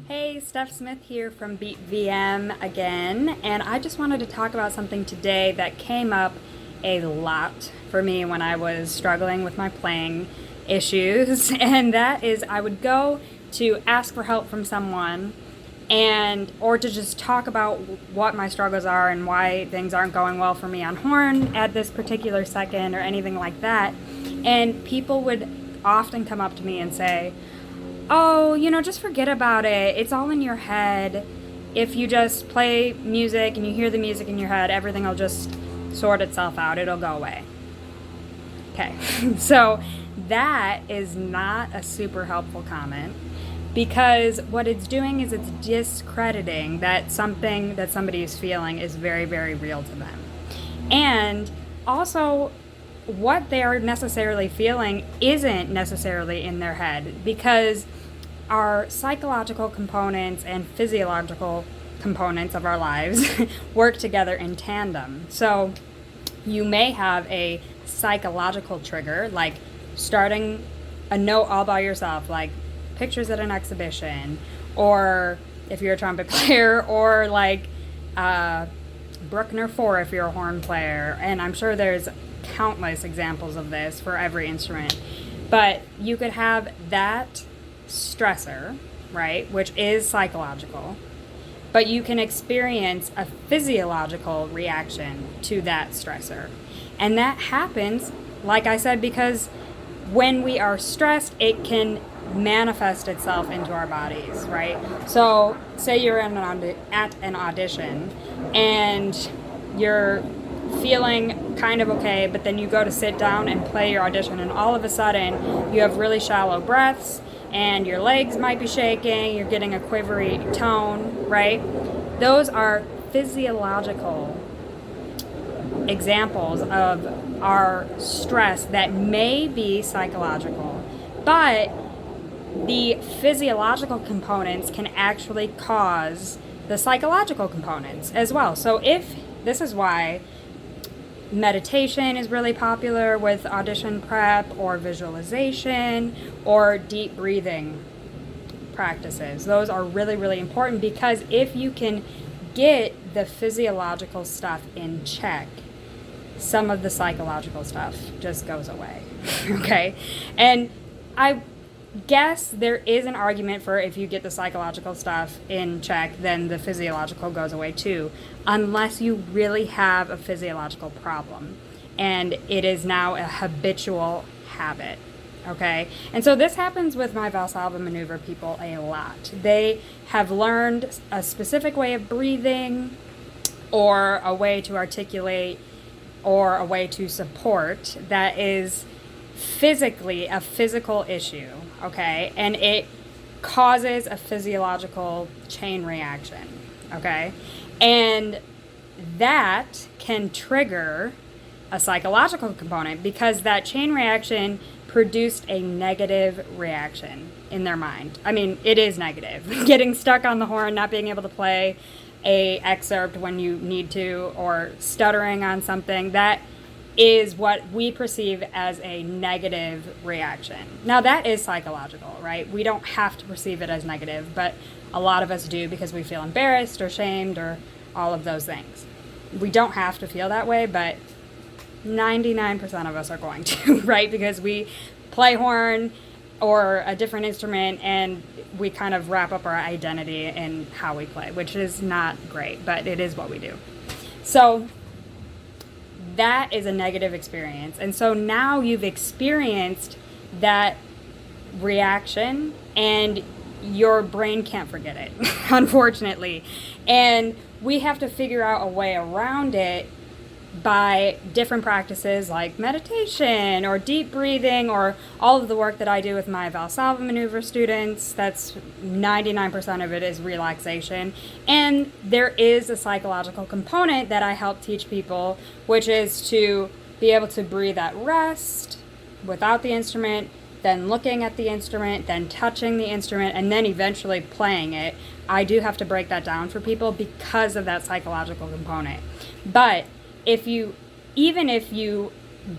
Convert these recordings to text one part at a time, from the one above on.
Hey, Steph Smith here from Beat VM again, and I just wanted to talk about something today that came up a lot for me when I was struggling with my playing issues, and that is I would go to ask for help from someone and or to just talk about what my struggles are and why things aren't going well for me on horn at this particular second or anything like that. And people would often come up to me and say, oh, just forget about it. It's all in your head. If you just play music and you hear the music in your head, everything will just sort itself out. It'll go away. Okay, so that is not a super helpful comment because what it's doing is it's discrediting that something that somebody is feeling is very, very real to them. And also, what they are necessarily feeling isn't necessarily in their head because our psychological components and physiological components of our lives work together in tandem. So you may have a psychological trigger, like starting a note all by yourself, like pictures at an exhibition, or if you're a trumpet player, or like Bruckner 4 if you're a horn player. And I'm sure there's countless examples of this for every instrument. But you could have that stressor, right, which is psychological, but you can experience a physiological reaction to that stressor. And that happens, like I said, because when we are stressed, it can manifest itself into our bodies, right? So say you're at an audition and you're feeling kind of okay, but then you go to sit down and play your audition, and all of a sudden you have really shallow breaths and your legs might be shaking, you're getting a quivery tone, right? Those are physiological examples of our stress that may be psychological, but the physiological components can actually cause the psychological components as well. So if this is why meditation is really popular with audition prep, or visualization, or deep breathing practices. Those are really, really important because if you can get the physiological stuff in check, some of the psychological stuff just goes away. Okay? And I guess there is an argument for if you get the psychological stuff in check, then the physiological goes away too, unless you really have a physiological problem and it is now a habitual habit. Okay? And so this happens with my Valsalva maneuver people a lot. They have learned a specific way of breathing, or a way to articulate, or a way to support that is physically a physical issue, okay? And it causes a physiological chain reaction, okay? And that can trigger a psychological component because that chain reaction produced a negative reaction in their mind. I mean, it is negative. Getting stuck on the horn, not being able to play a excerpt when you need to, or stuttering on something, that is what we perceive as a negative reaction. Now that is psychological, right? We don't have to perceive it as negative, but a lot of us do because we feel embarrassed or shamed or all of those things. We don't have to feel that way, but 99% of us are going to, right? Because we play horn or a different instrument and we kind of wrap up our identity in how we play, which is not great, but it is what we do. So that is a negative experience. And so now you've experienced that reaction and your brain can't forget it, unfortunately. And we have to figure out a way around it by different practices like meditation or deep breathing, or all of the work that I do with my Valsalva maneuver students. That's 99% of it is relaxation. And there is a psychological component that I help teach people, which is to be able to breathe at rest without the instrument, then looking at the instrument, then touching the instrument, and then eventually playing it. I do have to break that down for people because of that psychological component. But even if you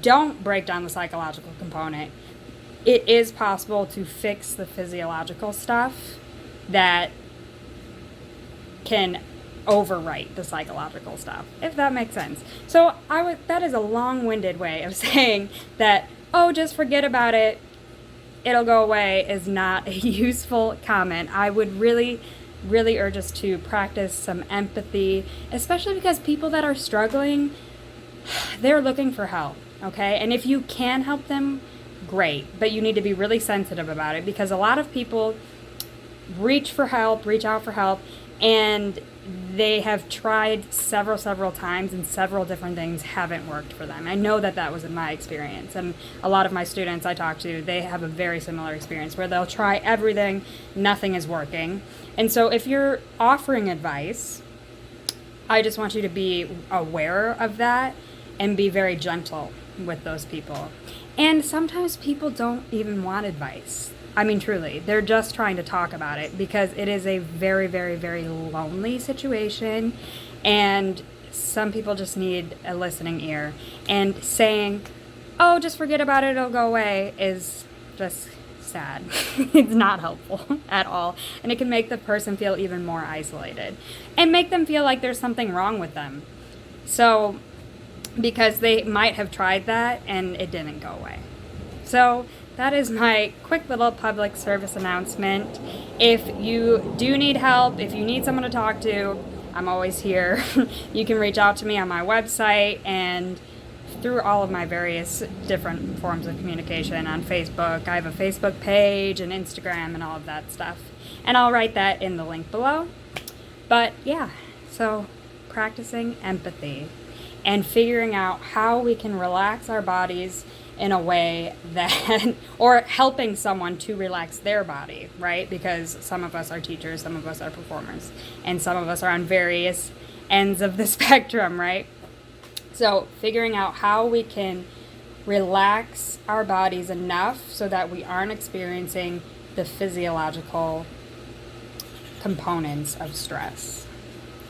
don't break down the psychological component, it is possible to fix the physiological stuff that can overwrite the psychological stuff, if that makes sense. So that is a long-winded way of saying that, oh, just forget about it, it'll go away, is not a useful comment. I would really urge us to practice some empathy, especially because people that are struggling, they're looking for help, okay? And if you can help them, great, but you need to be really sensitive about it, because a lot of people reach out for help, and they have tried several times, and several different things haven't worked for them. I know that was in my experience, and a lot of my students I talk to, they have a very similar experience where they'll try everything, nothing is working. And so if you're offering advice, I just want you to be aware of that and be very gentle with those people. And sometimes people don't even want advice. I mean, truly, they're just trying to talk about it, because it is a very lonely situation, and some people just need a listening ear. And saying, oh, just forget about it, it'll go away, is just sad. It's not helpful at all. And it can make the person feel even more isolated and make them feel like there's something wrong with them. So, because they might have tried that and it didn't go away. So that is my quick little public service announcement. If you do need help, if you need someone to talk to, I'm always here. You can reach out to me on my website and through all of my various different forms of communication on Facebook. I have a Facebook page and Instagram and all of that stuff. And I'll write that in the link below. But yeah, so practicing empathy and figuring out how we can relax our bodies in a way that, or helping someone to relax their body, right? Because some of us are teachers, some of us are performers, and some of us are on various ends of the spectrum, right? So figuring out how we can relax our bodies enough so that we aren't experiencing the physiological components of stress.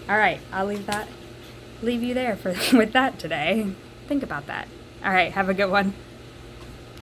All right, I'll leave you there with that today. Think about that. All right, have a good one.